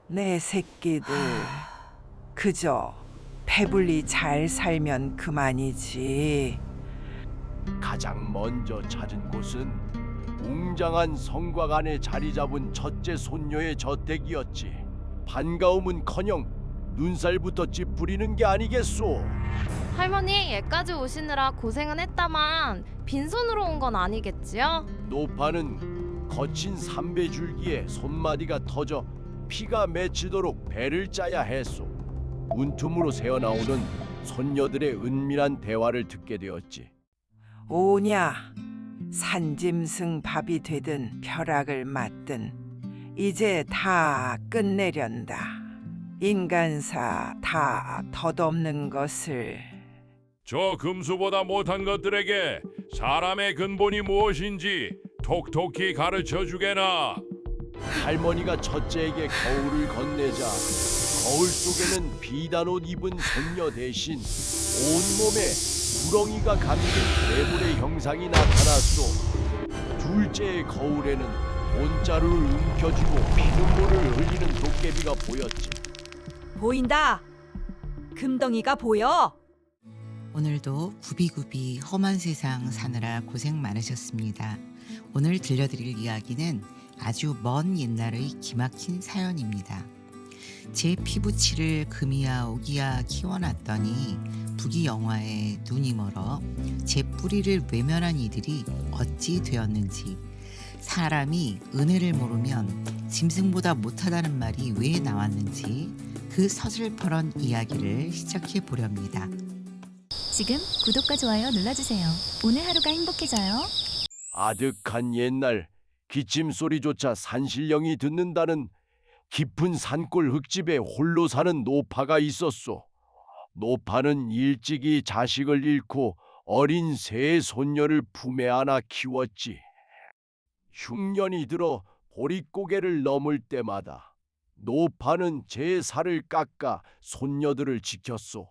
내 새끼들 그저 배불리 잘 살면 그만이지. 가장 먼저 찾은 곳은 웅장한 성곽 안에 자리 잡은 첫째 손녀의 저택이었지. 반가움은커녕 눈살부터 찌푸리는 게 아니겠소. 할머니, 얘까지 오시느라 고생은 했다만 빈손으로 온 건 아니겠지요? 노파는 거친 삼배 줄기에 손마디가 터져 피가 맺히도록 배를 짜야 했소. 문틈으로 새어나오는 손녀들의 은밀한 대화를 듣게 되었지. 오냐 산짐승 밥이 되든 벼락을 맞든 이제 다 끝내련다. 인간사 다 덧없는 것을. 저 금수보다 못한 것들에게 사람의 근본이 무엇인지 톡톡히 가르쳐 주게나. 할머니가 첫째에게 거울을 건네자 거울 속에는 비단옷 입은 손녀 대신 온몸에 구렁이가 감긴 괴물의 형상이 나타났소. 둘째의 거울에는 온자루를 움켜쥐고 피눈물을 흘리는 도깨비가 보였지. 보인다. 금덩이가 보여. 오늘도 구비구비 험한 세상 사느라 고생 많으셨습니다. 오늘 들려드릴 이야기는 아주 먼 옛날의 기막힌 사연입니다. 제 피부치를 금이야 오기야 키워놨더니 부귀영화에 눈이 멀어 제 뿌리를 외면한 이들이 어찌 되었는지, 사람이 은혜를 모르면 짐승보다 못하다는 말이 왜 나왔는지 그 서슬퍼런 이야기를 시작해 보렵니다. 지금 구독과 좋아요 눌러주세요. 오늘 하루가 행복해져요. 아득한 옛날 기침 소리조차 산신령이 듣는다는 깊은 산골 흙집에 홀로 사는 노파가 있었소. 노파는 일찍이 자식을 잃고 어린 세 손녀를 품에 안아 키웠지. 흉년이 들어 보릿고개를 넘을 때마다 노파는 제 살을 깎아 손녀들을 지켰소.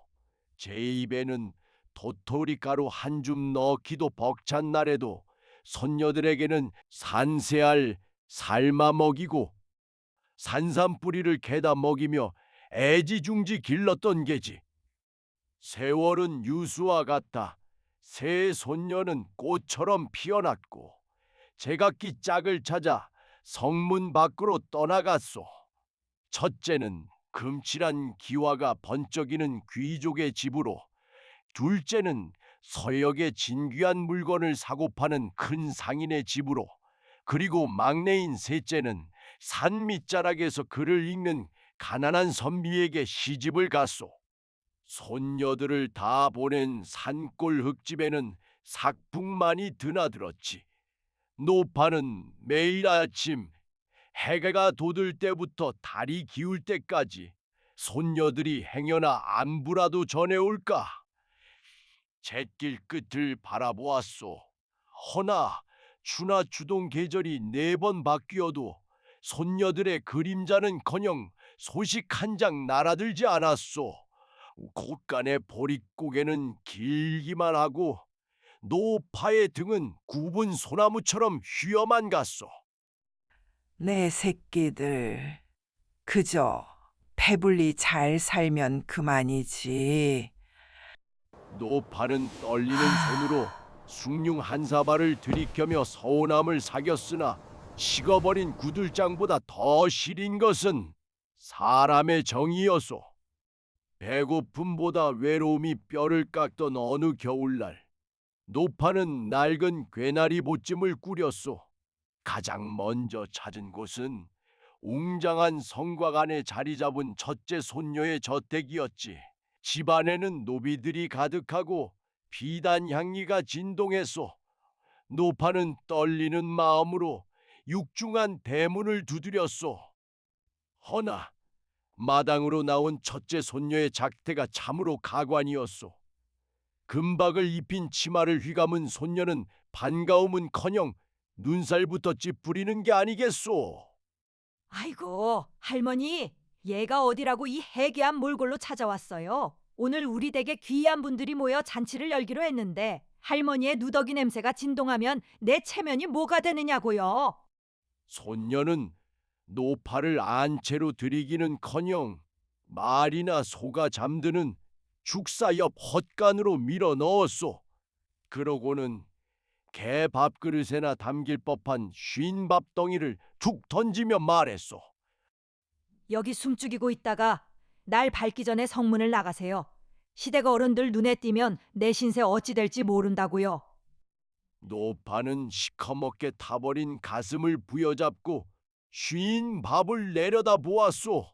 제 입에는 도토리가루 한 줌 넣기도 벅찬 날에도 손녀들에게는 산새알 삶아 먹이고 산삼뿌리를 개다 먹이며 애지중지 길렀던 게지. 세월은 유수와 같다. 새 손녀는 꽃처럼 피어났고 제각기 짝을 찾아 성문 밖으로 떠나갔소. 첫째는 금칠한 기와가 번쩍이는 귀족의 집으로, 둘째는 서역의 진귀한 물건을 사고 파는 큰 상인의 집으로, 그리고 막내인 셋째는 산 밑자락에서 글을 읽는 가난한 선비에게 시집을 갔소. 손녀들을 다 보낸 산골 흙집에는 삭풍만이 드나들었지. 노파는 매일 아침 해가 돋을 때부터 달이 기울 때까지 손녀들이 행여나 안부라도 전해올까 잿길 끝을 바라보았소. 허나 추나 추동 계절이 4번 바뀌어도 손녀들의 그림자는커녕 소식 한 장 날아들지 않았소. 곳간의 보릿고개는 길기만 하고 노파의 등은 굽은 소나무처럼 휘어만 갔소. 내 새끼들 그저 배불리 잘 살면 그만이지. 노파는 떨리는 손으로 숭늉 한 사발을 들이켜며 서운함을 사겼으나 식어버린 구들장보다 더 시린 것은 사람의 정이었소. 배고픔보다 외로움이 뼈를 깎던 어느 겨울날, 노파는 낡은 괴나리 보찜을 꾸렸소. 가장 먼저 찾은 곳은 웅장한 성곽 안에 자리 잡은 첫째 손녀의 저택이었지. 집 안에는 노비들이 가득하고 비단 향기가 진동했소. 노파는 떨리는 마음으로 육중한 대문을 두드렸소. 허나 마당으로 나온 첫째 손녀의 작태가 참으로 가관이었소. 금박을 입힌 치마를 휘감은 손녀는 반가움은커녕 눈살부터 찌푸리는 게 아니겠소. 아이고, 할머니, 얘가 어디라고 이 해괴한 몰골로 찾아왔어요. 오늘 우리 댁에 귀한 분들이 모여 잔치를 열기로 했는데 할머니의 누더기 냄새가 진동하면 내 체면이 뭐가 되느냐고요. 손녀는 노파를 안채로 들이기는커녕 말이나 소가 잠드는 죽사 옆 헛간으로 밀어 넣었소. 그러고는 개 밥그릇에나 담길 법한 쉰 밥덩이를 툭 던지며 말했소. 여기 숨죽이고 있다가 날 밝기 전에 성문을 나가세요. 시댁 어른들 눈에 띄면 내 신세 어찌 될지 모른다고요. 노파는 시커멓게 타버린 가슴을 부여잡고 쉰 밥을 내려다 보았소.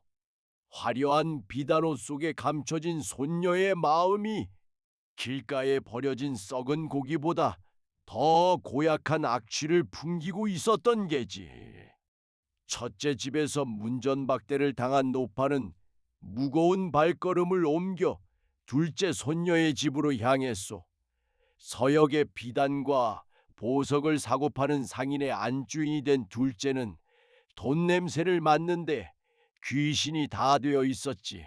화려한 비단옷 속에 감춰진 손녀의 마음이 길가에 버려진 썩은 고기보다 더 고약한 악취를 풍기고 있었던 게지. 첫째 집에서 문전박대를 당한 노파는 무거운 발걸음을 옮겨 둘째 손녀의 집으로 향했소. 서역의 비단과 보석을 사고 파는 상인의 안주인이 된 둘째는 돈 냄새를 맡는데 귀신이 다 되어 있었지.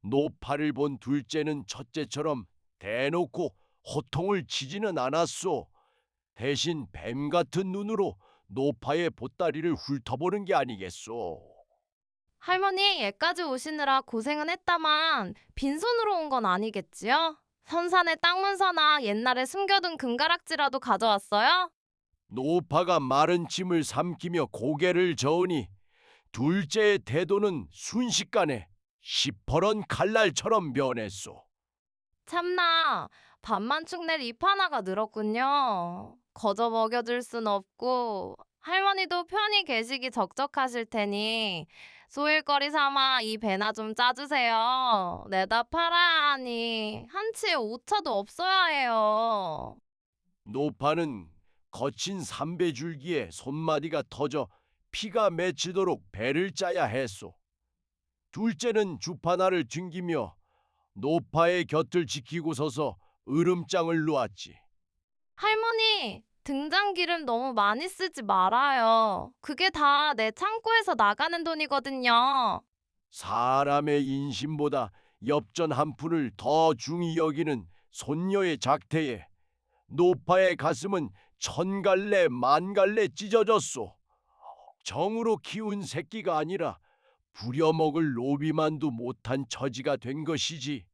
노파를 본 둘째는 첫째처럼 대놓고 호통을 치지는 않았소. 대신 뱀 같은 눈으로 노파의 보따리를 훑어보는 게 아니겠소. 할머니, 얘까지 오시느라 고생은 했다만 빈손으로 온 건 아니겠지요? 선산의 땅 문서나 옛날에 숨겨둔 금가락지라도 가져왔어요? 노파가 마른 침을 삼키며 고개를 저으니 둘째의 태도는 순식간에 시퍼런 칼날처럼 변했소. 참나, 밥만축 낼 입 하나가 늘었군요. 거저 먹여줄 순 없고 할머니도 편히 계시기 적적하실 테니 소일거리 삼아 이 배나 좀 짜주세요. 내다 팔아야 하니 한치의 오차도 없어야 해요. 노파는 거친 삼배줄기에 손마디가 터져 피가 맺히도록 배를 짜야 했소. 둘째는 주파나를 튕기며 노파의 곁을 지키고 서서 으름장을 놓았지. 할머니, 등장 기름 너무 많이 쓰지 말아요. 그게 다 내 창고에서 나가는 돈이거든요. 사람의 인심보다 엽전 한 푼을 더 중히 여기는 손녀의 작태에 노파의 가슴은 천갈래 만갈래 찢어졌소. 정으로 키운 새끼가 아니라 부려먹을 노비만도 못한 처지가 된 것이지.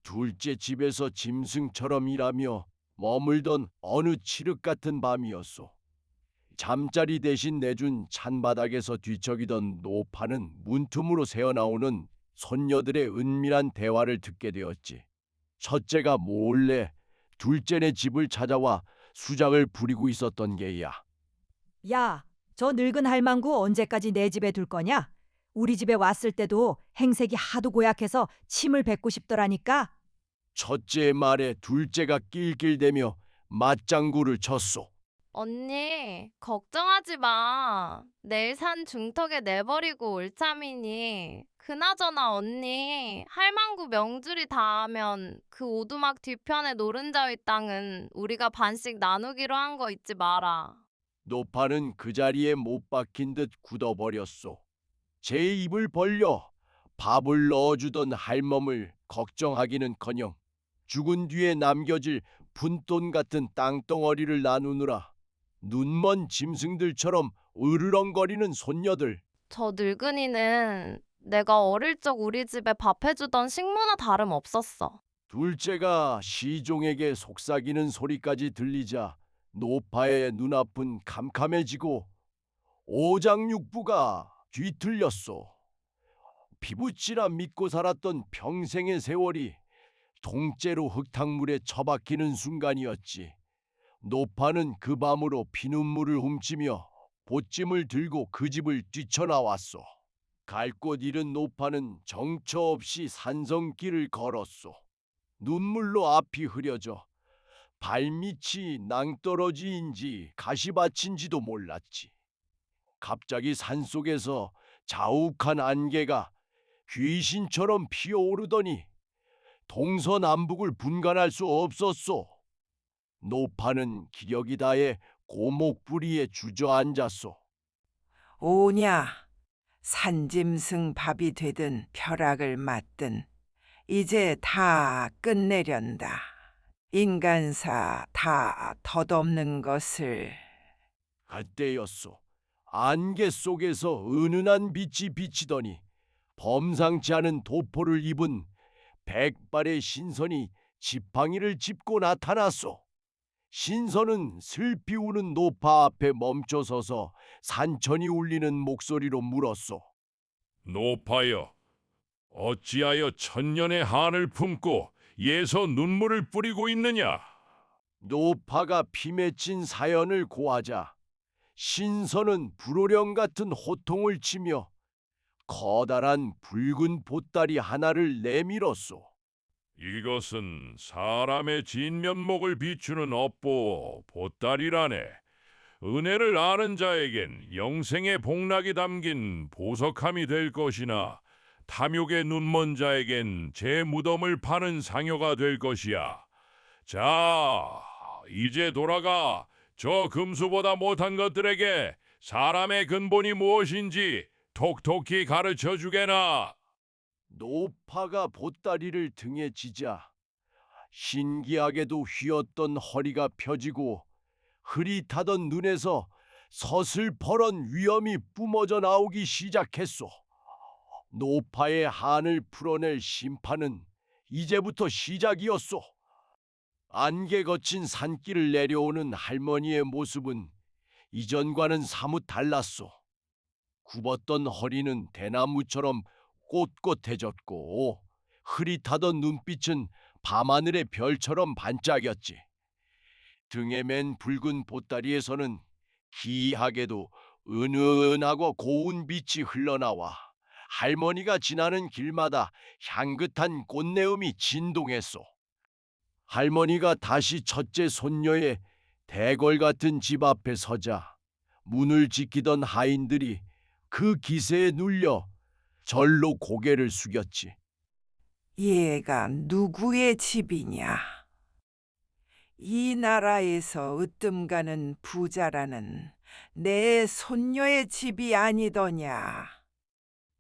둘째 집에서 짐승처럼 일하며 머물던 어느 칠흑 같은 밤이었소. 잠자리 대신 내준 찬바닥에서 뒤척이던 노파는 문틈으로 새어나오는 손녀들의 은밀한 대화를 듣게 되었지. 첫째가 몰래 둘째네 집을 찾아와 수작을 부리고 있었던 게야. 야, 저 늙은 할망구 언제까지 내 집에 둘 거냐? 우리 집에 왔을 때도 행색이 하도 고약해서 침을 뱉고 싶더라니까. 첫째의 말에 둘째가 낄낄대며 맞장구를 쳤소. 언니, 걱정하지 마. 내일 산 중턱에 내버리고 올 참이니. 그나저나 언니, 할망구 명줄이 닿으면 그 오두막 뒤편의 노른자위 땅은 우리가 반씩 나누기로 한 거 잊지 마라. 노파는 그 자리에 못 박힌 듯 굳어버렸소. 제 입을 벌려 밥을 넣어주던 할멈을 걱정하기는커녕 죽은 뒤에 남겨질 푼돈 같은 땅덩어리를 나누느라 눈먼 짐승들처럼 으르렁거리는 손녀들. 저 늙은이는 내가 어릴 적 우리 집에 밥 해주던 식모나 다름없었어. 둘째가 시종에게 속삭이는 소리까지 들리자 노파의 눈앞은 캄캄해지고 오장육부가 뒤틀렸소. 피부치라 믿고 살았던 평생의 세월이 통째로 흙탕물에 처박히는 순간이었지. 노파는 그 밤으로 피눈물을 훔치며 보찜을 들고 그 집을 뛰쳐나왔소. 갈 곳 잃은 노파는 정처 없이 산성길을 걸었소. 눈물로 앞이 흐려져 발밑이 낭떠러지인지 가시밭인지도 몰랐지. 갑자기 산속에서 자욱한 안개가 귀신처럼 피어오르더니 동서남북을 분간할 수 없었소. 노파는 기력이 다해 고목뿌리에 주저앉았소. 오냐, 산짐승 밥이 되든 벼락을 맞든 이제 다 끝내련다. 인간사 다 덧없는 것을. 그때였소. 안개 속에서 은은한 빛이 비치더니 범상치 않은 도포를 입은 백발의 신선이 지팡이를 짚고 나타났소. 신선은 슬피 우는 노파 앞에 멈춰서서 산천이 울리는 목소리로 물었소. 노파여, 어찌하여 천년의 한을 품고 예서 눈물을 뿌리고 있느냐? 노파가 피 맺힌 사연을 고하자 신선은 불호령 같은 호통을 치며 커다란 붉은 보따리 하나를 내밀었소. 이것은 사람의 진면목을 비추는 업보 보따리라네. 은혜를 아는 자에겐 영생의 복락이 담긴 보석함이 될 것이나 탐욕의 눈먼 자에겐 제 무덤을 파는 상여가 될 것이야. 자, 이제 돌아가 저 금수보다 못한 것들에게 사람의 근본이 무엇인지 톡톡히 가르쳐 주게나. 노파가 보따리를 등에 지자 신기하게도 휘었던 허리가 펴지고 흐릿하던 눈에서 서슬퍼런 위엄이 뿜어져 나오기 시작했소. 노파의 한을 풀어낼 심판은 이제부터 시작이었소. 안개 거친 산길을 내려오는 할머니의 모습은 이전과는 사뭇 달랐소. 굽었던 허리는 대나무처럼 꼿꼿해졌고 흐릿하던 눈빛은 밤하늘의 별처럼 반짝였지. 등에 맨 붉은 보따리에서는 기이하게도 은은하고 고운 빛이 흘러나와 할머니가 지나는 길마다 향긋한 꽃내음이 진동했소. 할머니가 다시 첫째 손녀의 대궐 같은 집 앞에 서자 문을 지키던 하인들이 그 기세에 눌려 절로 고개를 숙였지. 얘가 누구의 집이냐? 이 나라에서 으뜸가는 부자라는 내 손녀의 집이 아니더냐?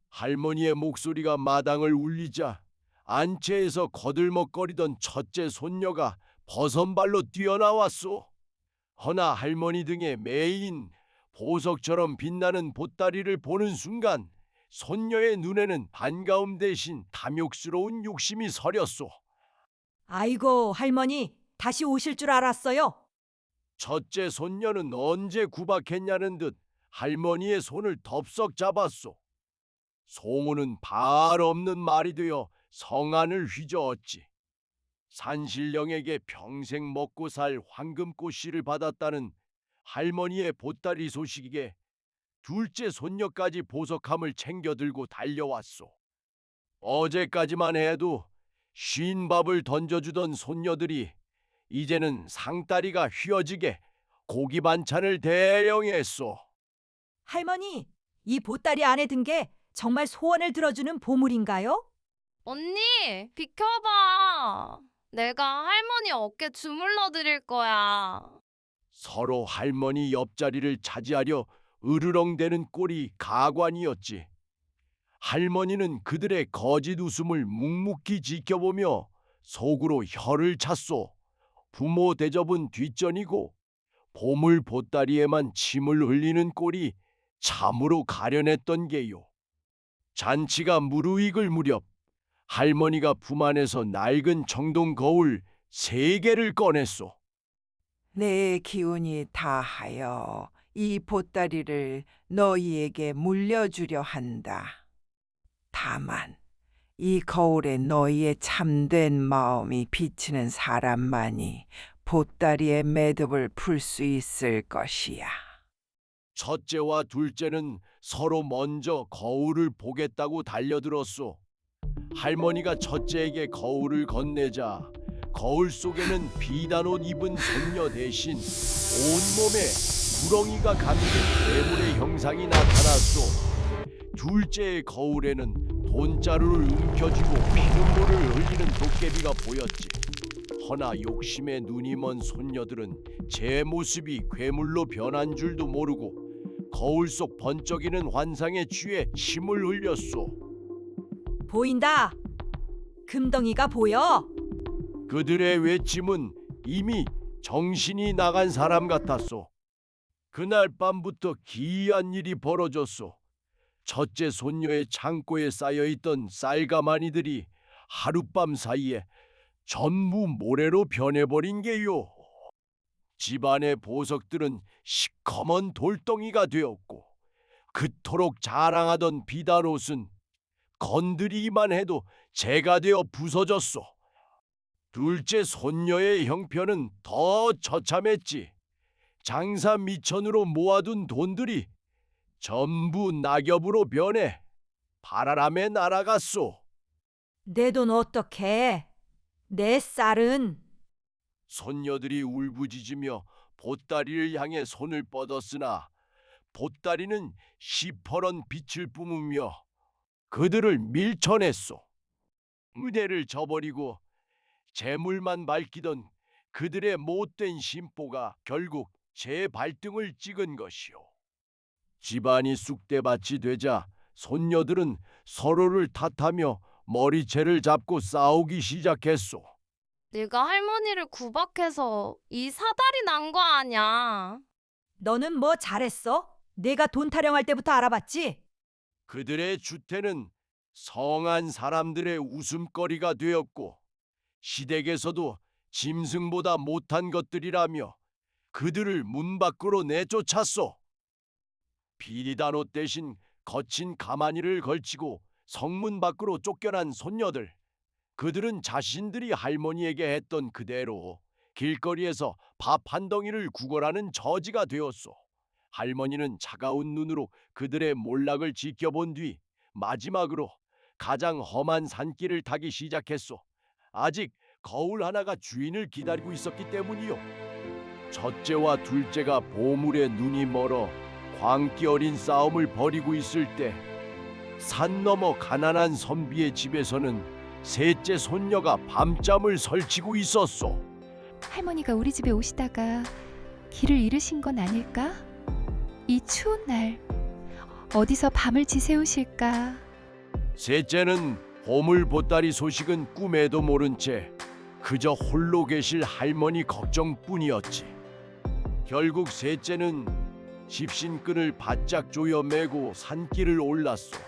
할머니의 목소리가 마당을 울리자 안채에서 거들먹거리던 첫째 손녀가 버선발로 뛰어나왔소. 허나 할머니 등에 매인 보석처럼 빛나는 보따리를 보는 순간 손녀의 눈에는 반가움 대신 탐욕스러운 욕심이 서렸소. 아이고, 할머니, 다시 오실 줄 알았어요. 첫째 손녀는 언제 구박했냐는 듯 할머니의 손을 덥석 잡았소. 송우는 발 없는 말이 되어 성안을 휘저었지. 산신령에게 평생 먹고 살 황금꽃씨를 받았다는 할머니의 보따리 소식에 둘째 손녀까지 보석함을 챙겨 들고 달려왔소. 어제까지만 해도 쉰 밥을 던져주던 손녀들이 이제는 상다리가 휘어지게 고기 반찬을 대령했소. 할머니, 이 보따리 안에 든 게 정말 소원을 들어주는 보물인가요? 언니, 비켜봐. 내가 할머니 어깨 주물러 드릴 거야. 서로 할머니 옆자리를 차지하려 으르렁대는 꼴이 가관이었지. 할머니는 그들의 거짓 웃음을 묵묵히 지켜보며 속으로 혀를 찼소. 부모 대접은 뒷전이고 보물 보따리에만 침을 흘리는 꼴이 참으로 가련했던 게요. 잔치가 무르익을 무렵 할머니가 품 안에서 낡은 청동 거울 3개를 꺼냈소. 내 기운이 다하여 이 보따리를 너희에게 물려주려 한다. 다만 이 거울에 너희의 참된 마음이 비치는 사람만이 보따리의 매듭을 풀 수 있을 것이야. 첫째와 둘째는 서로 먼저 거울을 보겠다고 달려들었소. 할머니가 첫째에게 거울을 건네자 거울 속에는 비단 옷 입은 손녀 대신 온몸에 구렁이가 감긴 괴물의 형상이 나타났소. 둘째의 거울에는 돈자루를 움켜쥐고 피눈물을 흘리는 도깨비가 보였지. 허나 욕심에 눈이 먼 손녀들은 제 모습이 괴물로 변한 줄도 모르고 거울 속 번쩍이는 환상에 취해 침을 흘렸소. 보인다. 금덩이가 보여. 그들의 외침은 이미 정신이 나간 사람 같았소. 그날 밤부터 기이한 일이 벌어졌소. 첫째 손녀의 창고에 쌓여있던 쌀가마니들이 하룻밤 사이에 전부 모래로 변해버린 게요. 집안의 보석들은 시커먼 돌덩이가 되었고, 그토록 자랑하던 비단옷은 건드리기만 해도 재가 되어 부서졌소. 둘째 손녀의 형편은 더 처참했지. 장사 미천으로 모아둔 돈들이 전부 낙엽으로 변해 바라람에 날아갔소. 내 돈 어떡해? 내 쌀은 손녀들이 울부짖으며 보따리를 향해 손을 뻗었으나 보따리는 시퍼런 빛을 뿜으며 그들을 밀쳐냈소. 은혜를 저버리고 재물만 밝히던 그들의 못된 심보가 결국 제 발등을 찍은 것이오. 집안이 쑥대밭이 되자 손녀들은 서로를 탓하며 머리채를 잡고 싸우기 시작했소. 네가 할머니를 구박해서 이 사달이 난 거 아냐? 너는 뭐 잘했어? 내가 돈 타령할 때부터 알아봤지? 그들의 주태는 성한 사람들의 웃음거리가 되었고 시댁에서도 짐승보다 못한 것들이라며 그들을 문 밖으로 내쫓았소. 비단옷 대신 거친 가마니를 걸치고 성문 밖으로 쫓겨난 손녀들. 그들은 자신들이 할머니에게 했던 그대로 길거리에서 밥 한 덩이를 구걸하는 저지가 되었소. 할머니는 차가운 눈으로 그들의 몰락을 지켜본 뒤 마지막으로 가장 험한 산길을 타기 시작했소. 아직 거울 하나가 주인을 기다리고 있었기 때문이요. 첫째와 둘째가 보물에 눈이 멀어 광기 어린 싸움을 벌이고 있을 때 산 너머 가난한 선비의 집에서는 셋째 손녀가 밤잠을 설치고 있었소. 할머니가 우리 집에 오시다가 길을 잃으신 건 아닐까? 이 추운 날 어디서 밤을 지새우실까? 셋째는 보물 보따리 소식은 꿈에도 모른 채 그저 홀로 계실 할머니 걱정뿐이었지. 결국 셋째는 집신끈을 바짝 조여 매고 산길을 올랐소.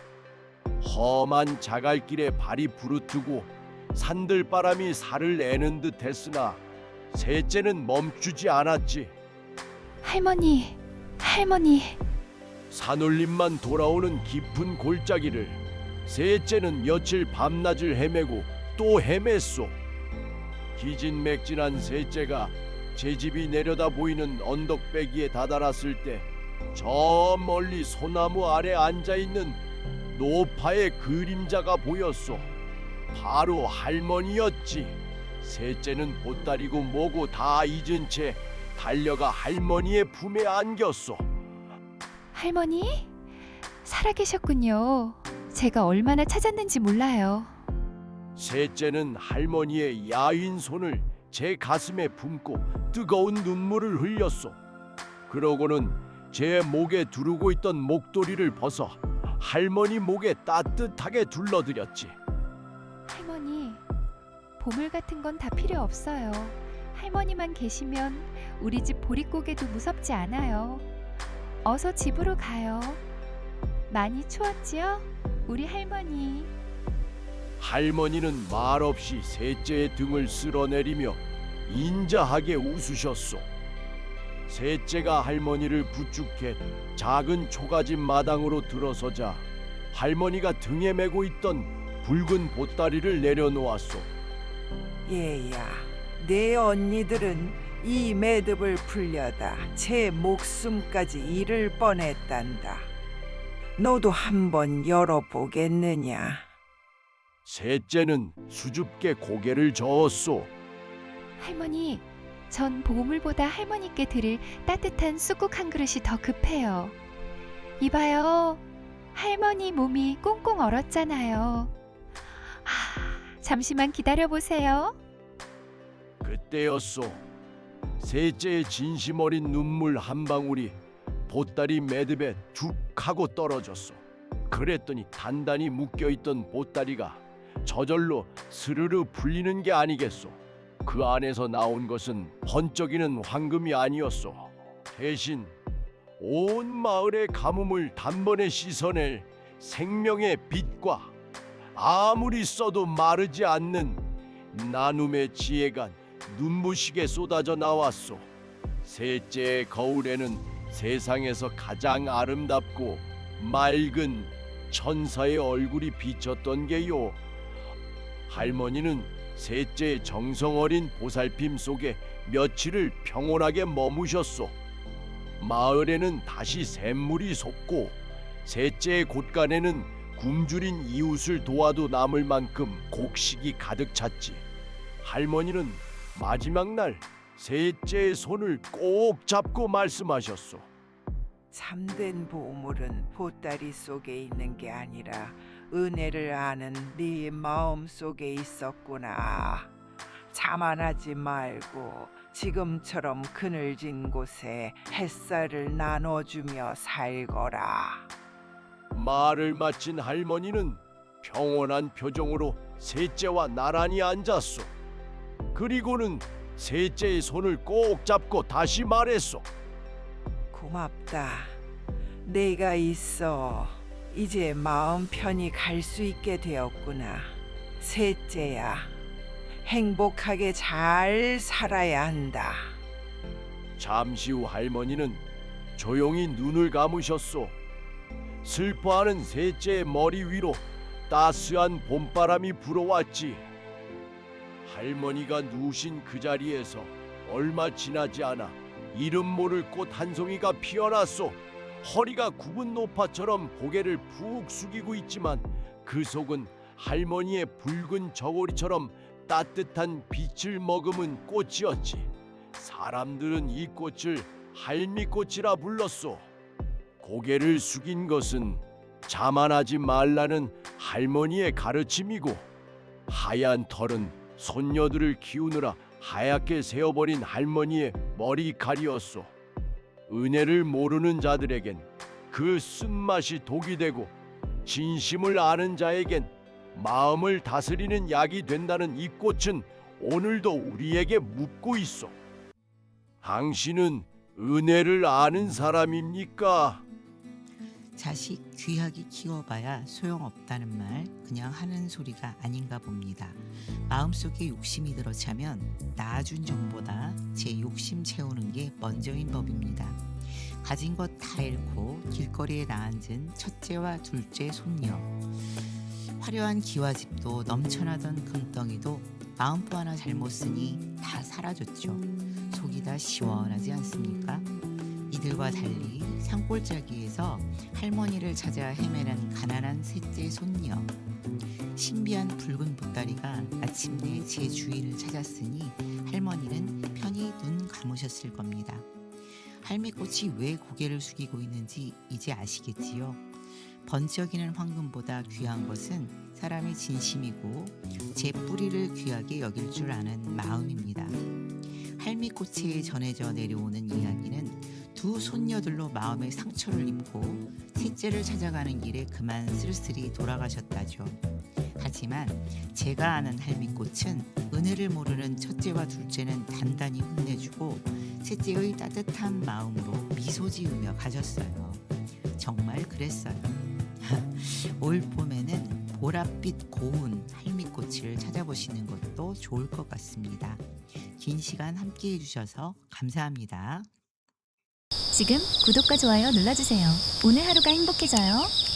험한 자갈길에 발이 부르트고 산들바람이 살을 내는 듯 했으나 셋째는 멈추지 않았지. 할머니, 할머니. 산울림만 돌아오는 깊은 골짜기를 셋째는 며칠 밤낮을 헤매고 또 헤맸소. 기진맥진한 셋째가 제 집이 내려다 보이는 언덕배기에 다다랐을 때 저 멀리 소나무 아래 앉아있는 노파의 그림자가 보였소. 바로 할머니였지. 셋째는 보따리고 뭐고 다 잊은 채 달려가 할머니의 품에 안겼소. 할머니? 살아계셨군요. 제가 얼마나 찾았는지 몰라요. 셋째는 할머니의 야윈 손을 제 가슴에 품고 뜨거운 눈물을 흘렸소. 그러고는 제 목에 두르고 있던 목도리를 벗어 할머니 목에 따뜻하게 둘러드렸지. 할머니, 보물 같은 건 다 필요 없어요. 할머니만 계시면 우리 집 보릿고개도 무섭지 않아요. 어서 집으로 가요. 많이 추웠지요? 우리 할머니. 할머니는 말없이 셋째의 등을 쓸어내리며 인자하게 웃으셨소. 셋째가 할머니를 부축해 작은 초가집 마당으로 들어서자 할머니가 등에 메고 있던 붉은 보따리를 내려놓았소. 얘야, 내 언니들은 이 매듭을 풀려다 제 목숨까지 잃을 뻔했단다. 너도 한번 열어보겠느냐? 셋째는 수줍게 고개를 저었소. 할머니, 전 보물보다 할머니께 드릴 따뜻한 쑥국 한 그릇이 더 급해요. 이봐요. 할머니 몸이 꽁꽁 얼었잖아요. 잠시만 기다려보세요. 그때였소. 셋째의 진심 어린 눈물 한 방울이 보따리 매듭에 툭 하고 떨어졌소. 그랬더니 단단히 묶여있던 보따리가 저절로 스르르 풀리는 게 아니겠소. 그 안에서 나온 것은 번쩍이는 황금이 아니었소. 대신 온 마을의 가뭄을 단번에 씻어낼 생명의 빛과 아무리 써도 마르지 않는 나눔의 지혜가 눈부시게 쏟아져 나왔소. 셋째의 거울에는 세상에서 가장 아름답고 맑은 천사의 얼굴이 비쳤던 게요. 할머니는 셋째의 정성 어린 보살핌 속에 며칠을 평온하게 머무셨소. 마을에는 다시 샘물이 솟고 셋째의 곳간에는 굶주린 이웃을 도와도 남을 만큼 곡식이 가득 찼지. 할머니는 마지막 날 셋째의 손을 꼭 잡고 말씀하셨소. 참된 보물은 보따리 속에 있는 게 아니라 은혜를 아는 네 마음 속에 있었구나. 자만하지 말고 지금처럼 그늘진 곳에 햇살을 나눠주며 살거라. 말을 마친 할머니는 평온한 표정으로 셋째와 나란히 앉았소. 그리고는 셋째의 손을 꼭 잡고 다시 말했소. 고맙다. 내가 있어 이제 마음 편히 갈 수 있게 되었구나. 셋째야, 행복하게 잘 살아야 한다. 잠시 후 할머니는 조용히 눈을 감으셨소. 슬퍼하는 셋째의 머리 위로 따스한 봄바람이 불어왔지. 할머니가 누우신 그 자리에서 얼마 지나지 않아 이름 모를 꽃 한 송이가 피어났소. 허리가 굽은 노파처럼 고개를 푹 숙이고 있지만 그 속은 할머니의 붉은 저고리처럼 따뜻한 빛을 머금은 꽃이었지. 사람들은 이 꽃을 할미꽃이라 불렀소. 고개를 숙인 것은 자만하지 말라는 할머니의 가르침이고, 하얀 털은 손녀들을 키우느라 하얗게 세어버린 할머니의 머리칼이었소. 은혜를 모르는 자들에겐 그 쓴맛이 독이 되고, 진심을 아는 자에겐 마음을 다스리는 약이 된다는 이 꽃은 오늘도 우리에게 묻고 있어. 당신은 은혜를 아는 사람입니까? 자식 귀하게 키워봐야 소용없다는 말 그냥 하는 소리가 아닌가 봅니다. 마음속에 욕심이 들어차면 낳아준 종보다 제 욕심 채우는 게 먼저인 법입니다. 가진 것 다 잃고 길거리에 나앉은 첫째와 둘째 손녀. 화려한 기와집도 넘쳐나던 금덩이도 마음도 하나 잘못 쓰니 다 사라졌죠. 속이 다 시원하지 않습니까? 이들과 달리 산골짜기에서 할머니를 찾아 헤매는 가난한 셋째 손녀. 신비한 붉은 보따리가 마침내 제 주위를 찾았으니 할머니는 편히 눈 감으셨을 겁니다. 할미꽃이 왜 고개를 숙이고 있는지 이제 아시겠지요? 번쩍이는 황금보다 귀한 것은 사람의 진심이고 제 뿌리를 귀하게 여길 줄 아는 마음입니다. 할미꽃에 전해져 내려오는 이야기는 두 손녀들로 마음의 상처를 입고 셋째를 찾아가는 길에 그만 쓸쓸히 돌아가셨다죠. 하지만 제가 아는 할미꽃은 은혜를 모르는 첫째와 둘째는 단단히 혼내주고 셋째의 따뜻한 마음으로 미소 지으며 가셨어요. 정말 그랬어요. 올 봄에는 보랏빛 고운 할미꽃을 찾아보시는 것도 좋을 것 같습니다. 긴 시간 함께 해주셔서 감사합니다. 지금 구독과 좋아요 눌러주세요. 오늘 하루가 행복해져요.